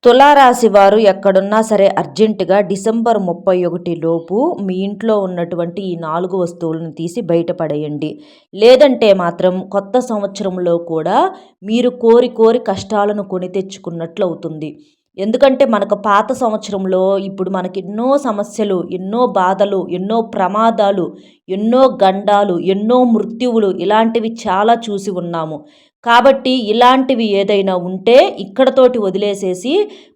తులారాశి వారు ఎక్కడున్నా సరే అర్జెంటుగా డిసెంబర్ 31 లోపు మీ ఇంట్లో ఉన్నటువంటి ఈ 4 వస్తువులను తీసి బయటపడేయండి. లేదంటే మాత్రం కొత్త సంవత్సరంలో కూడా మీరు కోరి కోరి కష్టాలను కొని తెచ్చుకున్నట్లు అవుతుంది. ఎందుకంటే మనకు పాత సంవత్సరంలో ఇప్పుడు మనకెన్నో సమస్యలు, ఎన్నో బాధలు, ఎన్నో ప్రమాదాలు, ఎన్నో గండాలు, ఎన్నో మృత్యువులు ఇలాంటివి చాలా చూసి ఉన్నాము. కాబట్టి ఇలాంటివి ఏదైనా ఉంటే ఇక్కడతోటి వదిలేసేసి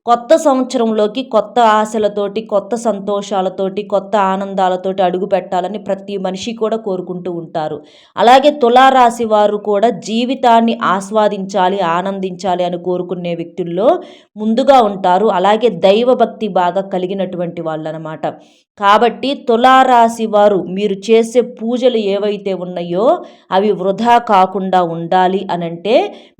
కొత్త సంవత్సరంలోకి కొత్త ఆశలతోటి, కొత్త సంతోషాలతోటి, కొత్త ఆనందాలతోటి అడుగు పెట్టాలని ప్రతి మనిషి కూడా కోరుకుంటూ ఉంటారు. అలాగే తులారాశి వారు కూడా జీవితాన్ని ఆస్వాదించాలి, ఆనందించాలి అని కోరుకునే వ్యక్తుల్లో ముందుగా ఉంటారు. అలాగే దైవభక్తి బాగా కలిగినటువంటి వాళ్ళనమాట. కాబట్టి తులారాశి వారు మీరు చేసే పూజలు ఏవైతే ఉన్నాయో అవి వృధా కాకుండా ఉండాలి అనంటే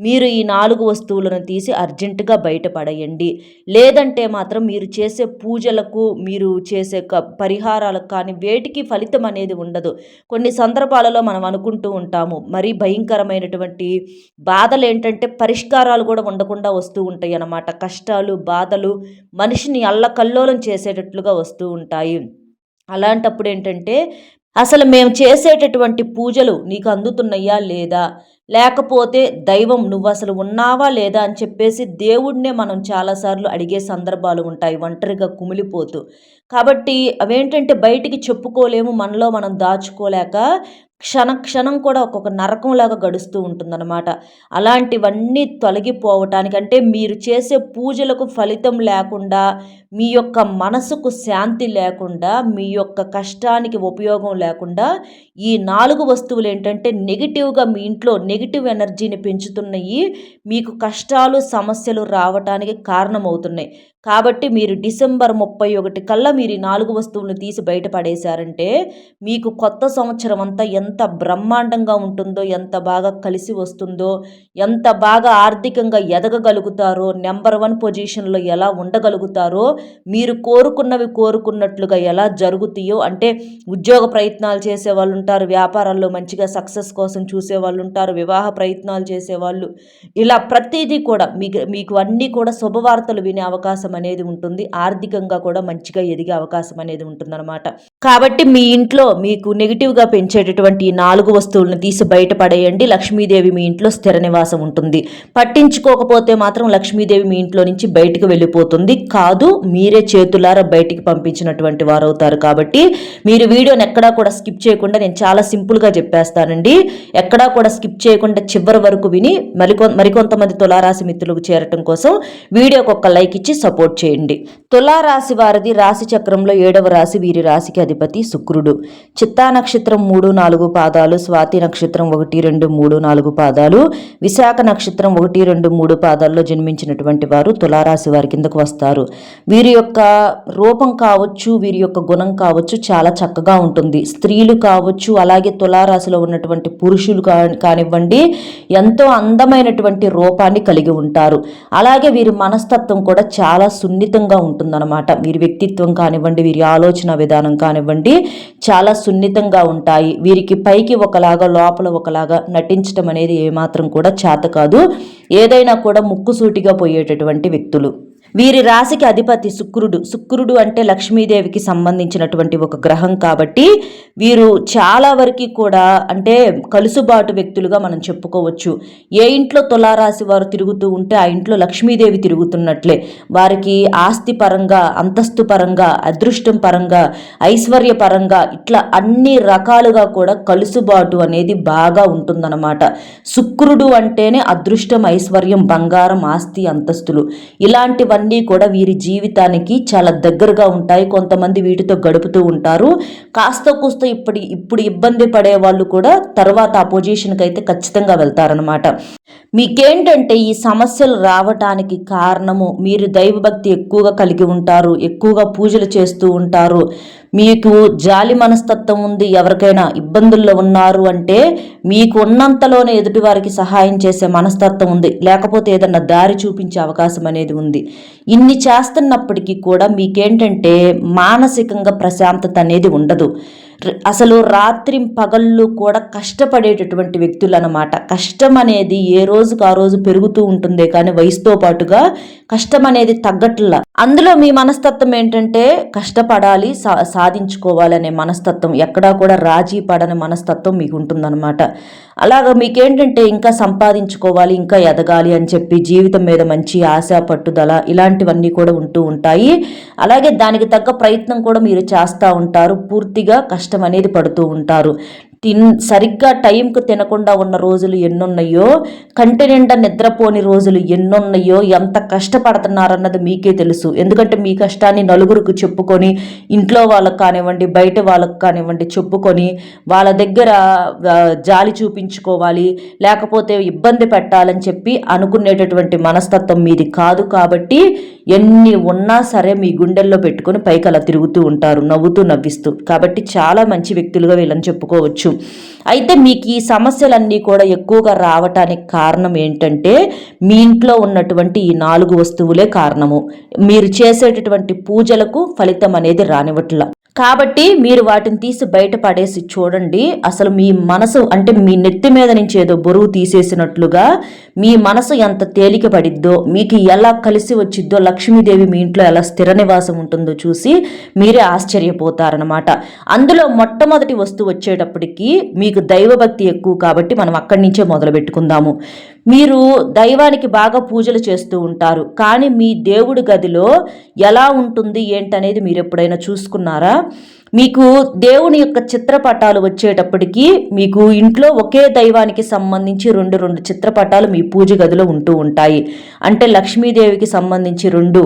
మీరు ఈ 4 వస్తువులను తీసి అర్జెంటుగా బయటపడేయండి. లేదంటే మాత్రం మీరు చేసే పూజలకు, మీరు చేసే పరిహారాలకు కానీ వేటికి ఫలితం అనేది ఉండదు. కొన్ని సందర్భాలలో మనం అనుకుంటూ ఉంటాము, మరీ భయంకరమైనటువంటి బాధలు ఏంటంటే పరిష్కారాలు కూడా ఉండకుండా వస్తూ ఉంటాయి అన్నమాట. కష్టాలు, బాధలు మనిషిని అల్లకల్లోలం చేసేటట్లుగా వస్తూ ఉంటాయి. అలాంటప్పుడు ఏంటంటే అసలు మేము చేసేటటువంటి పూజలు నీకు అందుతున్నాయా లేదా, లేకపోతే దైవం నువ్వు అసలు ఉన్నావా లేదా అని చెప్పేసి దేవుడినే మనం చాలాసార్లు అడిగే సందర్భాలు ఉంటాయి ఒంటరిగా కుమిలిపోతూ. కాబట్టి అవేంటంటే బయటికి చెప్పుకోలేము, మనలో మనం దాచుకోలేక క్షణం కూడా ఒక్కొక్క నరకంలాగా గడుస్తూ ఉంటుందన్నమాట. అలాంటివన్నీ తొలగిపోవటానికి అంటే మీరు చేసే పూజలకు ఫలితం లేకుండా, మీ యొక్క మనసుకు శాంతి లేకుండా, మీ యొక్క కష్టానికి ఉపయోగం లేకుండా ఈ 4 వస్తువులు ఏంటంటే నెగిటివ్గా మీ ఇంట్లో నెగిటివ్ ఎనర్జీని పెంచుతున్నాయి. మీకు కష్టాలు, సమస్యలు రావటానికి కారణమవుతున్నాయి. కాబట్టి మీరు డిసెంబర్ 31 కల్లా మీరు ఈ 4 వస్తువులను తీసి బయటపడేశారంటే మీకు కొత్త సంవత్సరం అంతా ఎంత బ్రహ్మాండంగా ఉంటుందో, ఎంత బాగా కలిసి వస్తుందో, ఎంత బాగా ఆర్థికంగా ఎదగగలుగుతారో, నెంబర్ 1 పొజిషన్లో ఎలా ఉండగలుగుతారో, మీరు కోరుకున్నవి కోరుకున్నట్లుగా ఎలా జరుగుతాయో, అంటే ఉద్యోగ ప్రయత్నాలు చేసేవాళ్ళు ఉంటారు, వ్యాపారాల్లో మంచిగా సక్సెస్ కోసం చూసేవాళ్ళు ఉంటారు, వివాహ ప్రయత్నాలు చేసేవాళ్ళు, ఇలా ప్రతిదీ కూడా మీకు అన్నీ కూడా శుభవార్తలు వినే అవకాశం అనేది ఉంటుంది. ఆర్థికంగా కూడా మంచిగా ఎదిగే అవకాశం అనేది ఉంటుందన్నమాట. కాబట్టి మీ ఇంట్లో మీకు నెగిటివ్గా పెంచేటటువంటి 4 వస్తువులను తీసి బయటపడేయండి. లక్ష్మీదేవి మీ ఇంట్లో స్థిర నివాసం ఉంటుంది. పట్టించుకోకపోతే మాత్రం లక్ష్మీదేవి మీ ఇంట్లో నుంచి బయటకు వెళ్ళిపోతుంది. కాదు, మీరే చేతులారా బయటికి పంపించినటువంటి వారు అవుతారు. కాబట్టి మీరు వీడియోని ఎక్కడా కూడా స్కిప్ చేయకుండా, నేను చాలా సింపుల్గా చెప్పేస్తానండి, ఎక్కడా కూడా స్కిప్ చేయకుండా చివరి వరకు విని మరికొంతమంది తులారాశి మిత్రులకు చేరటం కోసం వీడియోకి ఒక లైక్ ఇచ్చి సపోర్ట్ చేయండి. తులారాశి వారిది రాశి చక్రంలో 7వ రాశి, వీరి రాశికి అధిపతి శుక్రుడు. చిత్తా నక్షత్రం 3-4 పాదాలు, స్వాతి నక్షత్రం 1-2-3-4 పాదాలు, విశాఖ నక్షత్రం 1-2-3 పాదాల్లో జన్మించినటువంటి వారు తులారాశి వారి కిందకు వస్తారు. వీరి యొక్క రూపం కావచ్చు, వీరి యొక్క గుణం కావచ్చు చాలా చక్కగా ఉంటుంది. స్త్రీలు కావచ్చు, అలాగే తులారాశిలో ఉన్నటువంటి పురుషులు కానివ్వండి, ఎంతో అందమైనటువంటి రూపాన్ని కలిగి ఉంటారు. అలాగే వీరి మనస్తత్వం కూడా చాలా సున్నితంగా ఉంటుందన్నమాట. వీరి వ్యక్తిత్వం కానివ్వండి, వీరి ఆలోచన విధానం కానివ్వండి చాలా సున్నితంగా ఉంటాయి. వీరికి పైకి ఒకలాగా లోపల ఒకలాగా నటించడం అనేది ఏమాత్రం కూడా చేత కాదు. ఏదైనా కూడా ముక్కుసూటిగా పోయేటటువంటి వ్యక్తులు. వీరి రాశికి అధిపతి శుక్రుడు అంటే లక్ష్మీదేవికి సంబంధించినటువంటి ఒక గ్రహం. కాబట్టి వీరు చాలా వరకు కూడా అంటే కలుసుబాటు వ్యక్తులుగా మనం చెప్పుకోవచ్చు. ఏ ఇంట్లో తులారాశి వారు తిరుగుతూ ఉంటే ఆ ఇంట్లో లక్ష్మీదేవి తిరుగుతున్నట్లే. వారికి ఆస్తి పరంగా, అంతస్తు పరంగా, అదృష్టం పరంగా, ఐశ్వర్య పరంగా ఇట్లా అన్ని రకాలుగా కూడా కలుసుబాటు అనేది బాగా ఉంటుందన్నమాట. శుక్రుడు అంటేనే అదృష్టం, ఐశ్వర్యం, బంగారం, ఆస్తి, అంతస్తులు ఇలాంటివన్నీ కూడా వీరి జీవితానికి చాలా దగ్గరగా ఉంటాయి. కొంతమంది వీటితో గడుపుతూ ఉంటారు. కాస్త కూస్త ఇప్పుడు ఇబ్బంది పడే వాళ్ళు కూడా తర్వాత ఆ పొజిషన్కి అయితే ఖచ్చితంగా వెళ్తారనమాట. మీకేంటంటే ఈ సమస్యలు రావటానికి కారణము మీరు దైవభక్తి ఎక్కువగా కలిగి ఉంటారు, ఎక్కువగా పూజలు చేస్తూ ఉంటారు, మీకు జాలి మనస్తత్వం ఉంది. ఎవరికైనా ఇబ్బందుల్లో ఉన్నారు అంటే మీకు ఉన్నంతలోనే ఎదుటివారికి సహాయం చేసే మనస్తత్వం ఉంది, లేకపోతే ఏదన్నా దారి చూపించే అవకాశం అనేది ఉంది. ఇన్ని చేస్తున్నప్పటికీ కూడా మీకేంటంటే మానసికంగా ప్రశాంతత అనేది ఉండదు. అసలు రాత్రింపగళ్ళు కూడా కష్టపడేటటువంటి వ్యక్తులు అన్నమాట. కష్టం అనేది ఏ రోజుకు ఆ రోజు పెరుగుతూ ఉంటుందే కానీ వయసుతో పాటుగా కష్టం అనేది తగ్గట్లా. అందులో మీ మనస్తత్వం ఏంటంటే కష్టపడాలి, సాధించుకోవాలనే మనస్తత్వం, ఎక్కడా కూడా రాజీ పడని మనస్తత్వం మీకు ఉంటుందన్నమాట. అలాగ మీకేంటంటే ఇంకా సంపాదించుకోవాలి, ఇంకా ఎదగాలి అని చెప్పి జీవితం మీద మంచి ఆశ, పట్టుదల ఇలాంటివన్నీ కూడా ఉంటూ ఉంటాయి. అలాగే దానికి తగ్గ ప్రయత్నం కూడా మీరు చేస్తూ ఉంటారు. పూర్తిగా కష్టం అనేది పడుతూ ఉంటారు. సరిగ్గా టైంకు తినకుండా ఉన్న రోజులు ఎన్నున్నాయో, కంటి నిండా నిద్రపోని రోజులు ఎన్నున్నాయో, ఎంత కష్టపడుతున్నారన్నది మీకే తెలుసు. ఎందుకంటే మీ కష్టాన్ని నలుగురికి చెప్పుకొని, ఇంట్లో వాళ్ళకు కానివ్వండి, బయట వాళ్ళకు కానివ్వండి చెప్పుకొని, వాళ్ళ దగ్గర జాలి చూపించుకోవాలి, లేకపోతే ఇబ్బంది పెట్టాలని చెప్పి అనుకునేటటువంటి మనస్తత్వం మీది కాదు. కాబట్టి ఎన్ని ఉన్నా సరే మీ గుండెల్లో పెట్టుకొని పైకి అలా తిరుగుతూ ఉంటారు, నవ్వుతూ నవ్విస్తూ. కాబట్టి చాలా మంచి వ్యక్తులుగా వీళ్ళని చెప్పుకోవచ్చు. అయితే మీకు ఈ సమస్యలన్నీ కూడా ఎక్కువగా రావటానికి కారణం ఏంటంటే మీ ఇంట్లో ఉన్నటువంటి ఈ 4 వస్తువులే కారణము. మీరు చేసేటటువంటి పూజలకు ఫలితం అనేది రానివ్వట్ల. కాబట్టి మీరు వాటిని తీసి బయట పడేసి చూడండి. అసలు మీ మనసు అంటే మీ నెత్తి మీద నుంచి ఏదో బరువు తీసేసినట్లుగా మీ మనసు ఎంత తేలిక పడిద్దో, మీకు ఎలా కలిసి వచ్చిద్దో, లక్ష్మీదేవి మీ ఇంట్లో ఎలా స్థిర నివాసం ఉంటుందో చూసి మీరే ఆశ్చర్యపోతారనమాట. అందులో మొట్టమొదటి వస్తువు వచ్చేటప్పటికి మీకు దైవభక్తి ఎక్కువ కాబట్టి మనం అక్కడి నుంచే మొదలు పెట్టుకుందాము. మీరు దైవానికి బాగా పూజలు చేస్తూ ఉంటారు, కానీ మీ దేవుడి గదిలో ఎలా ఉంటుంది ఏంటనేది మీరు ఎప్పుడైనా చూసుకున్నారా? మీకు దేవుని యొక్క చిత్రపటాలు వచ్చేటప్పటికి మీకు ఇంట్లో ఒకే దైవానికి సంబంధించి రెండు చిత్రపటాలు మీ పూజ గదిలో ఉంటూ ఉంటాయి. అంటే లక్ష్మీదేవికి సంబంధించి 2,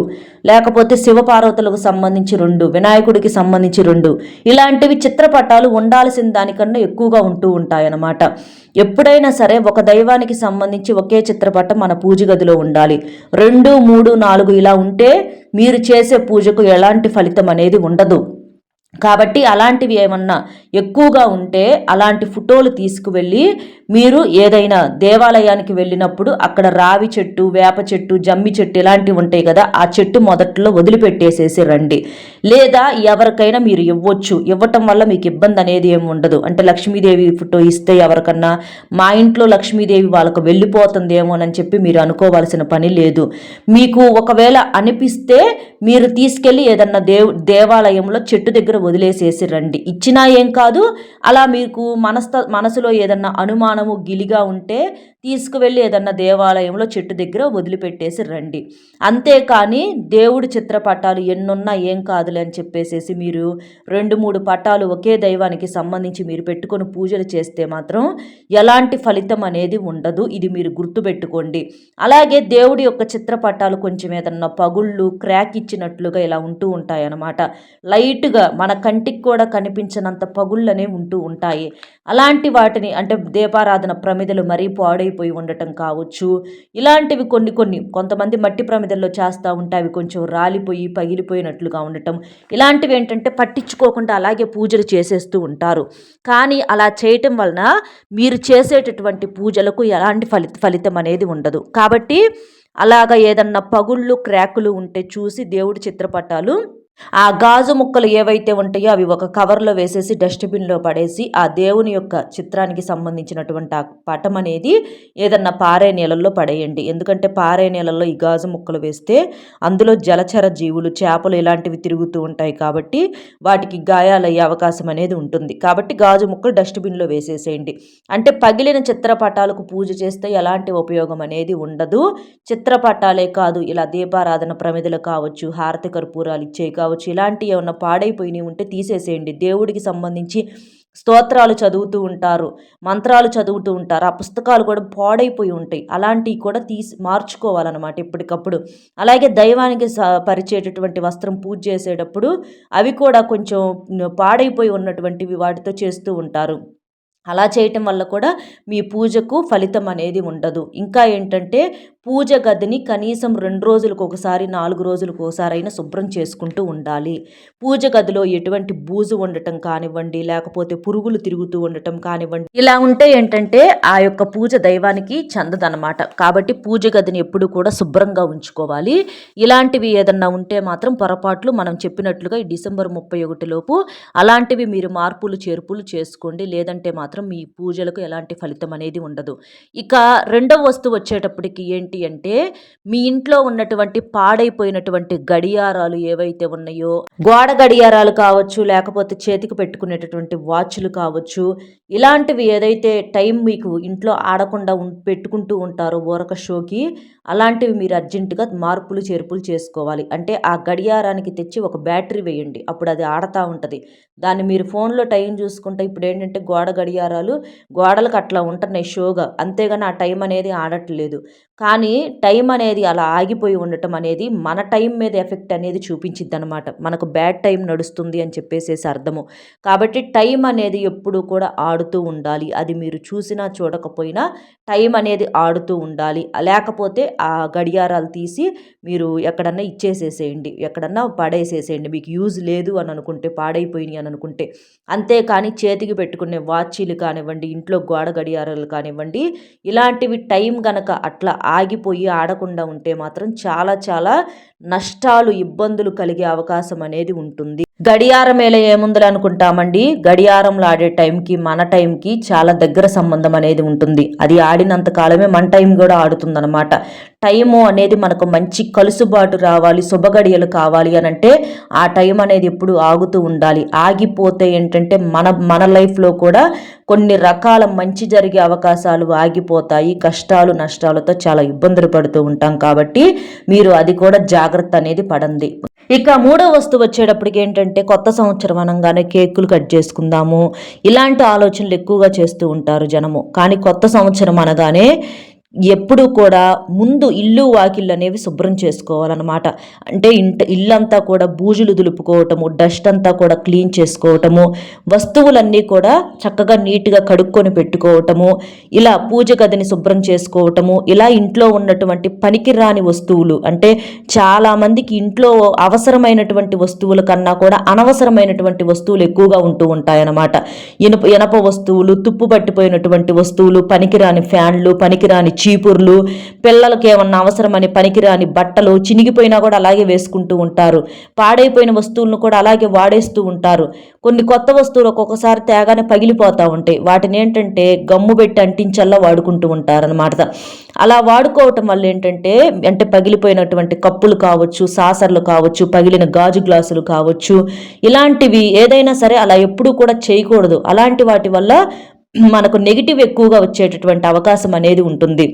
లేకపోతే శివపార్వతులకు సంబంధించి 2, వినాయకుడికి సంబంధించి 2, ఇలాంటివి చిత్రపటాలు ఉండాల్సిన దానికన్నా ఎక్కువగా ఉంటూ ఉంటాయన్నమాట. ఎప్పుడైనా సరే ఒక దైవానికి సంబంధించి ఒకే చిత్రపటం మన పూజ గదిలో ఉండాలి. 2, 3, 4 ఇలా ఉంటే మీరు చేసే పూజకు ఎలాంటి ఫలితం అనేది ఉండదు. కాబట్టి అలాంటివి ఏమన్నా ఎక్కువగా ఉంటే అలాంటి ఫోటోలు తీసుకువెళ్ళి మీరు ఏదైనా దేవాలయానికి వెళ్ళినప్పుడు అక్కడ రావి చెట్టు, వేప చెట్టు, జమ్మి చెట్టు ఇలాంటివి ఉంటాయి కదా, ఆ చెట్టు మొదట్లో వదిలిపెట్టేసేసి రండి. లేదా ఎవరికైనా మీరు ఇవ్వచ్చు. ఇవ్వటం వల్ల మీకు ఇబ్బంది అనేది ఏమి ఉండదు. అంటే లక్ష్మీదేవి ఫోటో ఇస్తే ఎవరికన్నా మా ఇంట్లో లక్ష్మీదేవి వాళ్ళకు వెళ్ళిపోతుందేమోనని చెప్పి మీరు అనుకోవాల్సిన పని లేదు. మీకు ఒకవేళ అనిపిస్తే మీరు తీసుకెళ్ళి ఏదన్నా దేవాలయంలో చెట్టు దగ్గర వదిలేసేసి రండి. ఇచ్చినా ఏం కాదు. అలా మీకు మనసులో ఏదన్నా అనుమానము, గిలిగా ఉంటే తీసుకువెళ్ళి ఏదన్నా దేవాలయంలో చెట్టు దగ్గర వదిలిపెట్టేసి రండి. అంతేకాని దేవుడి చిత్రపటాలు ఎన్నున్నా ఏం కాదులే అని చెప్పేసేసి మీరు 2-3 పటాలు ఒకే దైవానికి సంబంధించి మీరు పెట్టుకొని పూజలు చేస్తే మాత్రం ఎలాంటి ఫలితం అనేది ఉండదు. ఇది మీరు గుర్తుపెట్టుకోండి. అలాగే దేవుడి యొక్క చిత్రపటాలు కొంచెం ఏదన్నా పగుళ్ళు, క్రాక్ ఇచ్చినట్లుగా ఇలా ఉంటూ ఉంటాయన్నమాట. లైట్గా మన కంటికి కూడా కనిపించినంత పగుళ్ళు అనేవి ఉంటూ ఉంటాయి. అలాంటి వాటిని అంటే దీపారాధన ప్రమిదలు మరీ పాడైపోయి ఉండటం కావచ్చు. ఇలాంటివి కొంతమంది మట్టి ప్రమిదల్లో చేస్తూ ఉంటే అవి కొంచెం రాలిపోయి పగిలిపోయినట్లుగా ఉండటం, ఇలాంటివి ఏంటంటే పట్టించుకోకుండా అలాగే పూజలు చేసేస్తూ ఉంటారు. కానీ అలా చేయటం వలన మీరు చేసేటటువంటి పూజలకు ఎలాంటి ఫలితం అనేది ఉండదు. కాబట్టి అలాగ ఏదన్నా పగుళ్ళు, క్రాకులు ఉంటే చూసి దేవుడి చిత్రపటాలు ఆ గాజు ముక్కలు ఏవైతే ఉంటాయో అవి ఒక కవర్లో వేసేసి డస్ట్బిన్లో పడేసి ఆ దేవుని యొక్క చిత్రానికి సంబంధించినటువంటి ఆ పటం అనేది ఏదన్నా పారే నీళ్ళల్లో పడేయండి. ఎందుకంటే పారే నీళ్ళల్లో ఈ గాజు ముక్కలు వేస్తే అందులో జలచర జీవులు, చేపలు ఇలాంటివి తిరుగుతూ ఉంటాయి కాబట్టి వాటికి గాయాలయ్యే అవకాశం అనేది ఉంటుంది. కాబట్టి గాజు ముక్కలు డస్ట్బిన్లో వేసేసేయండి. అంటే పగిలిన చిత్రపటాలకు పూజ చేస్తే ఎలాంటి ఉపయోగం అనేది ఉండదు. చిత్రపటాలే కాదు, ఇలా దీపారాధన ప్రమిదలు కావచ్చు, హారతి కర్పూరాలు ఇచ్చే కావచ్చు, ఇలాంటివి ఏమన్నా పాడైపోయినవి ఉంటే తీసేసేయండి. దేవుడికి సంబంధించి స్తోత్రాలు చదువుతూ ఉంటారు, మంత్రాలు చదువుతూ ఉంటారు, ఆ పుస్తకాలు కూడా పాడైపోయి ఉంటాయి. అలాంటివి కూడా మార్చుకోవాలన్నమాట ఎప్పటికప్పుడు. అలాగే దైవానికి పరిచేటటువంటి వస్త్రం పూజ చేసేటప్పుడు అవి కూడా కొంచెం పాడైపోయి ఉన్నటువంటివి వాటితో చేస్తూ ఉంటారు. అలా చేయటం వల్ల కూడా మీ పూజకు ఫలితం అనేది ఉండదు. ఇంకా ఏంటంటే పూజ గదిని కనీసం 2 రోజులకు ఒకసారి, 4 రోజులకు ఒకసారైనా శుభ్రం చేసుకుంటూ ఉండాలి. పూజ గదిలో ఎటువంటి బూజు ఉండటం కానివ్వండి, లేకపోతే పురుగులు తిరుగుతూ ఉండటం కానివ్వండి, ఇలా ఉంటే ఏంటంటే ఆ యొక్క పూజ దైవానికి చెందదనమాట. కాబట్టి పూజ గదిని ఎప్పుడు కూడా శుభ్రంగా ఉంచుకోవాలి. ఇలాంటివి ఏదన్నా ఉంటే మాత్రం పొరపాట్లు మనం చెప్పినట్లుగా ఈ డిసెంబర్ 31 లోపు అలాంటివి మీరు మార్పులు చేర్పులు చేసుకోండి. లేదంటే మాత్రం మీ పూజలకు ఎలాంటి ఫలితం అనేది ఉండదు. ఇక రెండవ వస్తువు వచ్చేటప్పటికి ఏంటి అంటే, మీ ఇంట్లో ఉన్నటువంటి పాడైపోయినటువంటి గడియారాలు ఏవైతే ఉన్నాయో, గోడ గడియారాలు కావచ్చు, లేకపోతే చేతికి పెట్టుకునేటటువంటి వాచ్లు కావచ్చు, ఇలాంటివి ఏదైతే టైం మీకు ఇంట్లో ఆడకుండా పెట్టుకుంటూ ఉంటారో ఊరక షోకి, అలాంటివి మీరు అర్జెంటుగా మార్పులు చేర్పులు చేసుకోవాలి. అంటే ఆ గడియారానికి తెచ్చి ఒక బ్యాటరీ వేయండి, అప్పుడు అది ఆడతా ఉంటుంది. దాన్ని మీరు ఫోన్లో టైం చూసుకుంటే ఇప్పుడు ఏంటంటే గోడ గడియారాలు గోడలకు అట్లా ఉంటున్నాయి షోగా, అంతేగాని ఆ టైం అనేది ఆడట్లేదు. కానీ టైం అనేది అలా ఆగిపోయి ఉండటం అనేది మన టైం మీద ఎఫెక్ట్ అనేది చూపించిద్ది అనమాట. మనకు బ్యాడ్ టైం నడుస్తుంది అని చెప్పేసేసి అర్థము. కాబట్టి టైం అనేది ఎప్పుడు కూడా ఆడుతూ ఉండాలి. అది మీరు చూసినా చూడకపోయినా టైం అనేది ఆడుతూ ఉండాలి. లేకపోతే ఆ గడియారాలు తీసి మీరు ఎక్కడన్నా ఇచ్చేసేసేయండి, ఎక్కడన్నా పడేసేసేయండి, మీకు యూజ్ లేదు అని అనుకుంటే, పాడైపోయినాయి అని అనుకుంటే. అంతేకాని చేతికి పెట్టుకునే వాచీలు కానివ్వండి, ఇంట్లో గోడ గడియారాలు కానివ్వండి, ఇలాంటివి టైం గనక అట్లా ఆగిపోయి ఆడకుండా ఉంటే మాత్రం చాలా చాలా నష్టాలు, ఇబ్బందులు కలిగే అవకాశం అనేది ఉంటుంది. గడియారం మేళ ఏముందని అనుకుంటామండి, గడియారంలో ఆడే టైంకి మన టైంకి చాలా దగ్గర సంబంధం అనేది ఉంటుంది. అది ఆడినంత కాలమే మన టైం కూడా ఆడుతుందన్నమాట. టైము అనేది మనకు మంచి కలుసుబాటు రావాలి, శుభగడియలు కావాలి అని అంటే ఆ టైం అనేది ఎప్పుడు ఆగుతూ ఉండాలి. ఆగిపోతే ఏంటంటే మన లైఫ్లో కూడా కొన్ని రకాల మంచి జరిగే అవకాశాలు ఆగిపోతాయి. కష్టాలు నష్టాలతో చాలా ఇబ్బందులు పడుతూ ఉంటాం. కాబట్టి మీరు అది కూడా జాగ్రత్త అనేది పడండి. ఇక మూడో వస్తువు వచ్చేటప్పటికి ఏంటంటే, కొత్త సంవత్సరం అనగానే కేకులు కట్ చేసుకుందాము, ఇలాంటి ఆలోచనలు ఎక్కువగా చేస్తూ ఉంటారు జనము. కానీ కొత్త సంవత్సరం అనగానే ఎప్పుడు కూడా ముందు ఇల్లు వాకిళ్ళు అనేవి శుభ్రం చేసుకోవాలన్నమాట. అంటే ఇల్లంతా కూడా బూజులు దులుపుకోవటము, డస్ట్ అంతా కూడా క్లీన్ చేసుకోవటము, వస్తువులన్నీ కూడా చక్కగా నీట్గా కడుక్కొని పెట్టుకోవటము, ఇలా పూజ గదిని శుభ్రం చేసుకోవటము, ఇలా ఇంట్లో ఉన్నటువంటి పనికిరాని వస్తువులు, అంటే చాలామందికి ఇంట్లో అవసరమైనటువంటి వస్తువుల కన్నా కూడా అనవసరమైనటువంటి వస్తువులు ఎక్కువగా ఉంటూ ఉంటాయన్నమాట. ఇనప వస్తువులు, తుప్పు పట్టిపోయినటువంటి వస్తువులు, పనికిరాని ఫ్యాన్లు, పనికిరాని చీపుర్లు, పిల్లలకి ఏమన్నా అవసరమని పనికిరాని బట్టలు చినిగిపోయినా కూడా అలాగే వేసుకుంటూ ఉంటారు. పాడైపోయిన వస్తువులను కూడా అలాగే వాడేస్తూ ఉంటారు. కొన్ని కొత్త వస్తువులు ఒక్కొక్కసారి తేగానే పగిలిపోతూ ఉంటాయి. వాటిని ఏంటంటే గమ్ము పెట్టి అంటించల్లా వాడుకుంటూ ఉంటారనమాట. అలా వాడుకోవటం వల్ల ఏంటంటే, అంటే పగిలిపోయినటువంటి కప్పులు కావచ్చు, సాసర్లు కావచ్చు, పగిలిన గాజు గ్లాసులు కావచ్చు, ఇలాంటివి ఏదైనా సరే అలా ఎప్పుడూ కూడా చేయకూడదు. అలాంటి వాటి వల్ల మనకు నెగిటివ్ ఎక్కువగా వచ్చేటటువంటి అవకాశం అనేది ఉంటుంది.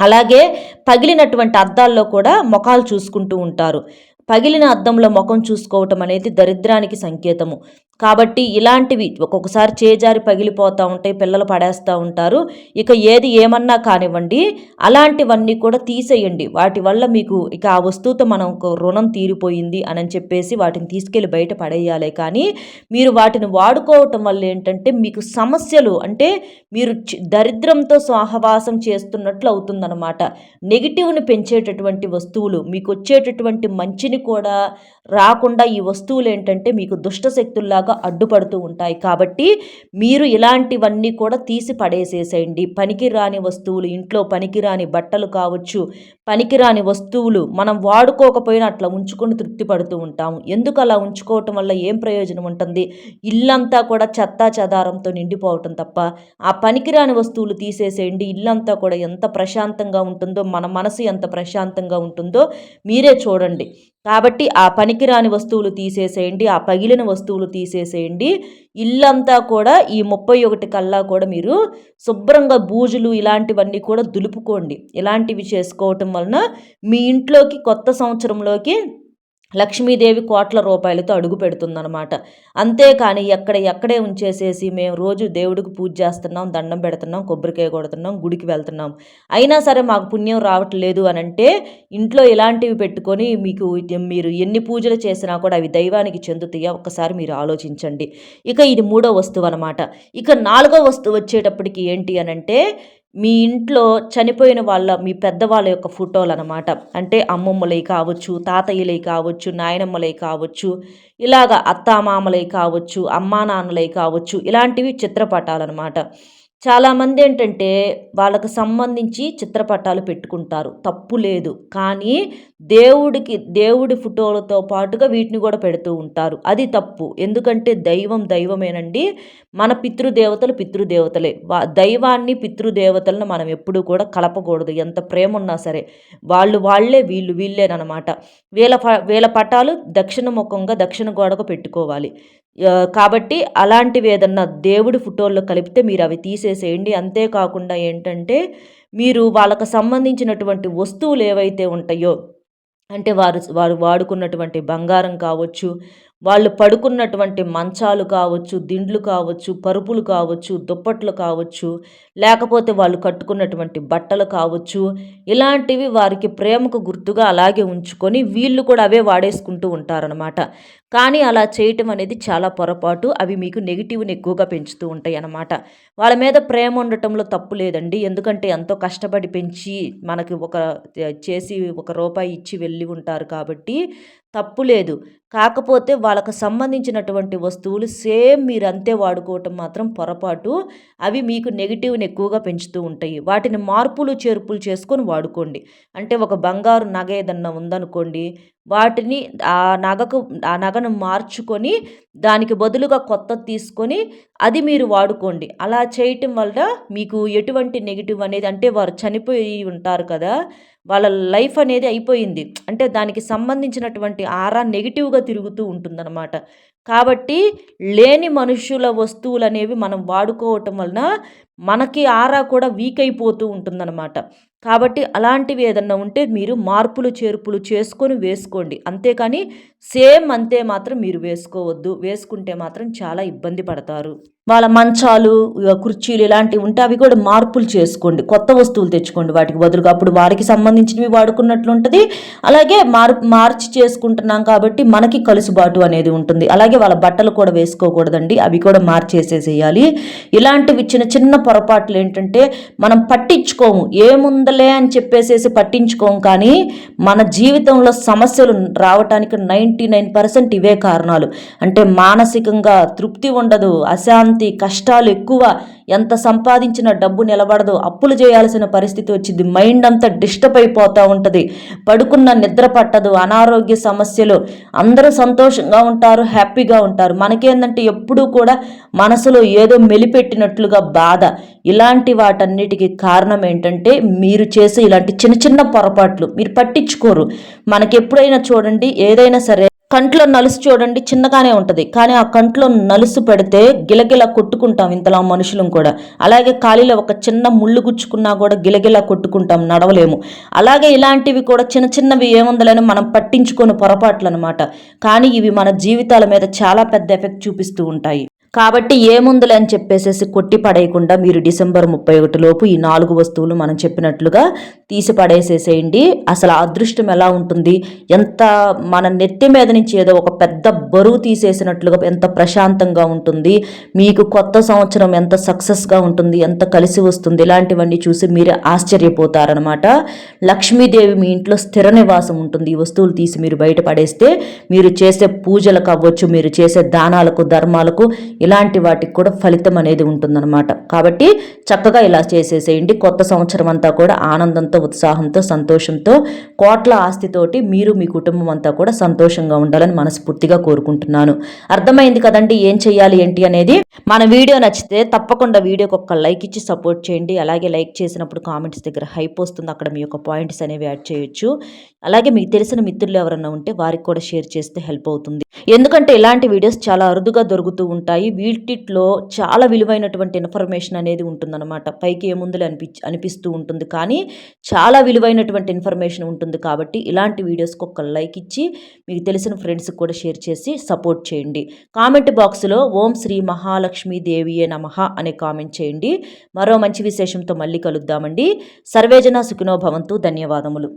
అలాగే పగిలినటువంటి అద్దాల్లో కూడా ముఖాలు చూసుకుంటూ ఉంటారు. పగిలిన అద్దంలో ముఖం చూసుకోవటం అనేది దరిద్రానికి సంకేతము. కాబట్టి ఇలాంటివి ఒక్కొక్కసారి చేజారి పగిలిపోతూ ఉంటాయి, పిల్లలు పడేస్తూ ఉంటారు. ఇక ఏది ఏమన్నా కానివ్వండి, అలాంటివన్నీ కూడా తీసేయండి. వాటి వల్ల మీకు ఇక ఆ వస్తువుతో మనం రుణం తీరిపోయింది అని చెప్పేసి వాటిని తీసుకెళ్ళి బయట పడేయాలి. కానీ మీరు వాటిని వాడుకోవటం వల్ల ఏంటంటే మీకు సమస్యలు, అంటే మీరు దరిద్రంతో సహవాసం చేస్తున్నట్లు అవుతుందన్నమాట. నెగిటివ్ని పెంచేటటువంటి వస్తువులు, మీకు వచ్చేటటువంటి మంచిని కూడా రాకుండా ఈ వస్తువులు ఏంటంటే మీకు దుష్ట శక్తుల్లాగా అడ్డుపడుతూ ఉంటాయి. కాబట్టి మీరు ఇలాంటివన్నీ కూడా తీసి పడేసేసేయండి. పనికిరాని వస్తువులు, ఇంట్లో పనికిరాని బట్టలు కావచ్చు, పనికిరాని వస్తువులు మనం వాడుకోకపోయినా అట్లా ఉంచుకొని తృప్తి పడుతూ ఉంటాము. ఎందుకు అలా ఉంచుకోవటం వల్ల ఏం ప్రయోజనం ఉంటుంది? ఇల్లంతా కూడా చెత్తా చెదారంతో నిండిపోవటం తప్ప. ఆ పనికిరాని వస్తువులు తీసేసేయండి. ఇల్లంతా కూడా ఎంత ప్రశాంతంగా ఉంటుందో, మన మనసు ఎంత ప్రశాంతంగా ఉంటుందో మీరే చూడండి. కాబట్టి ఆ పనికిరాని వస్తువులు తీసేసేయండి, ఆ పగిలిన వస్తువులు తీసేసేయండి. ఇల్లంతా కూడా ఈ 31 కల్లా కూడా మీరు శుభ్రంగా బూజులు ఇలాంటివన్నీ కూడా దులుపుకోండి. ఇలాంటివి చేసుకోవటం వలన మీ ఇంట్లోకి కొత్త సంవత్సరంలోకి లక్ష్మీదేవి కోట్ల రూపాయలతో అడుగు పెడుతుందన్నమాట. అంతేకాని ఎక్కడే ఉంచేసేసి మేము రోజు దేవుడికి పూజ చేస్తున్నాం, దండం పెడుతున్నాం, కొబ్బరికాయ కొడుతున్నాం, గుడికి వెళ్తున్నాం, అయినా సరే మాకు పుణ్యం రావట్లేదు అని అంటే, ఇంట్లో ఇలాంటివి పెట్టుకొని మీరు ఎన్ని పూజలు చేసినా కూడా అవి దైవానికి చెందుతాయా? ఒక్కసారి మీరు ఆలోచించండి. ఇక ఇది మూడో వస్తువు అనమాట. ఇక నాలుగో వస్తువు వచ్చేటప్పటికి ఏంటి అనంటే, మీ ఇంట్లో చనిపోయిన మీ పెద్దవాళ్ళ యొక్క ఫోటోలనమాట. అంటే అమ్మమ్మలయి కావచ్చు, తాతయ్యలయి కావచ్చు, నాయనమ్మలయి కావచ్చు, ఇలాగ అత్తామామలయి కావచ్చు, అమ్మానాన్నలయి కావచ్చు, ఇలాంటివి చిత్రపటాలనమాట. చాలామందేంటంటే వాళ్ళకి సంబంధించి చిత్రపటాలు పెట్టుకుంటారు. తప్పు లేదు. కానీ దేవుడి ఫోటోలతో పాటుగా వీటిని గూడా పెడుతూ ఉంటారు. అది తప్పు. ఎందుకంటే దైవం దైవమేనండి. మన పితృదేవతలే. దైవాన్ని, పితృదేవతలను మనం ఎప్పుడూ కూడా కలపకూడదు. ఎంత ప్రేమున్నా సరే. వాళ్ళు వాళ్ళే, వీళ్ళు వీళ్ళేననమాట. వీళ్ళ పటాలు దక్షిణ ముఖంగా దక్షిణ గోడకు పెట్టుకోవాలి. కాబట్టి అలాంటివి ఏదన్నా దేవుడి ఫోటోల్లో కలిపితే మీరు అవి తీసేసేయండి. అంతేకాకుండా ఏంటంటే, మీరు వాళ్ళకి సంబంధించినటువంటి వస్తువులు ఏవైతే ఉంటాయో, అంటే వారు వాడుకున్నటువంటి బంగారం కావచ్చు, వాళ్ళు పడుకున్నటువంటి మంచాలు కావచ్చు, దిండ్లు కావచ్చు, పరుపులు కావచ్చు, దుప్పట్లు కావచ్చు, లేకపోతే వాళ్ళు కట్టుకున్నటువంటి బట్టలు కావచ్చు, ఇలాంటివి వారికి ప్రేమకు గుర్తుగా అలాగే ఉంచుకొని వీళ్ళు కూడా అవే వాడేసుకుంటూ ఉంటారనమాట. కానీ అలా చేయటం అనేది చాలా పొరపాటు. అవి మీకు నెగిటివ్‌ని ఎక్కువగా పెంచుతూ ఉంటాయి అన్నమాట. వాళ్ళ మీద ప్రేమ ఉండటంలో తప్పు లేదండి. ఎందుకంటే ఎంతో కష్టపడి పెంచి మనకి చేసి ఒక రూపాయి ఇచ్చి వెళ్ళి ఉంటారు కాబట్టి తప్పు లేదు. కాకపోతే వాళ్ళకి సంబంధించినటువంటి వస్తువులు సేమ్ మీరు అంతే వాడుకోవటం మాత్రం పొరపాటు. అవి మీకు నెగెటివ్‌ని ఎక్కువగా పెంచుతూ ఉంటాయి. వాటిని మార్పులు, చేర్పులు చేసుకొని వాడుకోండి. అంటే ఒక బంగారు నగ ఏదన్నా ఉందనుకోండి, వాటిని ఆ నగను మార్చుకొని దానికి బదులుగా కొత్తది తీసుకొని అది మీరు వాడుకోండి. అలా చేయటం వల్ల మీకు ఎటువంటి నెగెటివ్ అనేది, అంటే వారు చనిపోయి ఉంటారు కదా! వాళ్ళ లైఫ్ అనేది అయిపోయింది. అంటే దానికి సంబంధించినటువంటి ఆరా నెగెటివ్‌గా తిరుగుతూ ఉంటుందన్నమాట. కాబట్టి లేని మనుష్యుల వస్తువులనేవి మనం వాడుకోవటం వలన మనకి ఆరా కూడా వీక్ అయిపోతూ ఉంటుందన్నమాట. కాబట్టి అలాంటివి ఏదన్నా ఉంటే మీరు మార్పులు, చేర్పులు చేసుకొని వేసుకోండి. అంతేకాని సేమ్ అంతే మాత్రం మీరు వేసుకోవద్దు. వేసుకుంటే మాత్రం చాలా ఇబ్బంది పడతారు. వాళ్ళ మంచాలు, కుర్చీలు ఇలాంటివి ఉంటే అవి కూడా మార్పులు చేసుకోండి. కొత్త వస్తువులు తెచ్చుకోండి వాటికి బదులుగా. అప్పుడు వారికి సంబంధించినవి వాడుకున్నట్లు ఉంటుంది. అలాగే మార్చి చేసుకుంటున్నాం కాబట్టి మనకి కలుసుబాటు అనేది ఉంటుంది. అలాగే వాళ్ళ బట్టలు కూడా వేసుకోకూడదండి. అవి కూడా మార్చేసేసేయాలి. ఇలాంటివి చిన్న చిన్న పొరపాట్లు ఏంటంటే మనం పట్టించుకోము. ఏముందలే అని చెప్పేసేసి పట్టించుకోము. కానీ మన జీవితంలో సమస్యలు రావటానికి 99% ఇవే కారణాలు. అంటే మానసికంగా తృప్తి ఉండదు, అశాంతి, కష్టాలు ఎక్కువ, ఎంత సంపాదించిన డబ్బు నిలబడదు, అప్పులు చేయాల్సిన పరిస్థితి వచ్చింది, మైండ్ అంతా డిస్టర్బ్ అయిపోతూ ఉంటుంది, పడుకున్న నిద్ర పట్టదు, అనారోగ్య సమస్యలు. అందరూ సంతోషంగా ఉంటారు, హ్యాపీగా ఉంటారు. మనకేందంటే ఎప్పుడూ కూడా మనసులో ఏదో మెలిపెట్టినట్లుగా బాధ. ఇలాంటి వాటన్నిటికీ కారణం ఏంటంటే మీరు చేసే ఇలాంటి చిన్న చిన్న పొరపాట్లు మీరు పట్టించుకోరు. మనకెప్పుడైనా చూడండి, ఏదైనా సరే కంట్లో నలుసు చూడండి చిన్నగానే ఉంటుంది, కానీ ఆ కంట్లో నలుసు పెడితే గిలగిల కొట్టుకుంటాం ఇంతలా మనుషులం కూడా. అలాగే కాలిలో ఒక చిన్న ముళ్ళు గుచ్చుకున్నా కూడా గిలగిల కొట్టుకుంటాం, నడవలేము. అలాగే ఇలాంటివి కూడా చిన్న చిన్నవి ఏముందలని మనం పట్టించుకొని పొరపాట్లు అనమాట. కానీ ఇవి మన జీవితాల మీద చాలా పెద్ద ఎఫెక్ట్ చూపిస్తూ ఉంటాయి. కాబట్టి ఏముందులే అని చెప్పేసేసి కొట్టి పడేయకుండా మీరు డిసెంబర్ 31 లోపు ఈ 4 వస్తువులు మనం చెప్పినట్లుగా తీసి పడేసేసేయండి. అసలు అదృష్టం ఎలా ఉంటుంది, ఎంత మన నెత్తి మీద నుంచి ఏదో ఒక పెద్ద బరువు తీసేసినట్లుగా ఎంత ప్రశాంతంగా ఉంటుంది, మీకు కొత్త సంవత్సరం ఎంత సక్సెస్గా ఉంటుంది, ఎంత కలిసి వస్తుంది, ఇలాంటివన్నీ చూసి మీరే ఆశ్చర్యపోతారనమాట. లక్ష్మీదేవి మీ ఇంట్లో స్థిర నివాసం ఉంటుంది. ఈ వస్తువులు తీసి మీరు బయట పడేస్తే మీరు చేసే పూజలకు అవ్వచ్చు, మీరు చేసే దానాలకు, ధర్మాలకు, ఇలాంటి వాటికి కూడా ఫలితం అనేది ఉంటుందన్నమాట. కాబట్టి చక్కగా ఇలా చేసేసేయండి. కొత్త సంవత్సరం అంతా కూడా ఆనందంతో, ఉత్సాహంతో, సంతోషంతో, కోట్ల ఆస్తితోటి మీరు మీ కుటుంబం అంతా కూడా సంతోషంగా ఉండాలని మనస్ఫూర్తిగా కోరుకుంటున్నాను. అర్థమైంది కదండి ఏం చెయ్యాలి ఏంటి అనేది. మన వీడియో నచ్చితే తప్పకుండా వీడియోకి ఒక లైక్ ఇచ్చి సపోర్ట్ చేయండి. అలాగే లైక్ చేసినప్పుడు కామెంట్స్ దగ్గర హైప్ వస్తుంది, అక్కడ మీ యొక్క పాయింట్స్ అనేవి యాడ్ చేయొచ్చు. అలాగే మీకు తెలిసిన మిత్రులు ఎవరన్నా ఉంటే వారికి కూడా షేర్ చేస్తే హెల్ప్ అవుతుంది. ఎందుకంటే ఇలాంటి వీడియోస్ చాలా అరుదుగా దొరుకుతూ ఉంటాయి. వీటిలో చాలా విలువైనటువంటి ఇన్ఫర్మేషన్ అనేది ఉంటుందన్నమాట. పైకి ఏముందులే అనిపిస్తూ ఉంటుంది, కానీ చాలా విలువైనటువంటి ఇన్ఫర్మేషన్ ఉంటుంది. కాబట్టి ఇలాంటి వీడియోస్కి ఒక లైక్ ఇచ్చి మీకు తెలిసిన ఫ్రెండ్స్కి కూడా షేర్ చేసి సపోర్ట్ చేయండి. కామెంట్ బాక్స్లో ఓం శ్రీ మహాలక్ష్మీ దేవియే నమః అనే కామెంట్ చేయండి. మరో మంచి విశేషంతో మళ్ళీ కలుద్దామండి. సర్వేజన సుఖినో భవంతు. ధన్యవాదములు.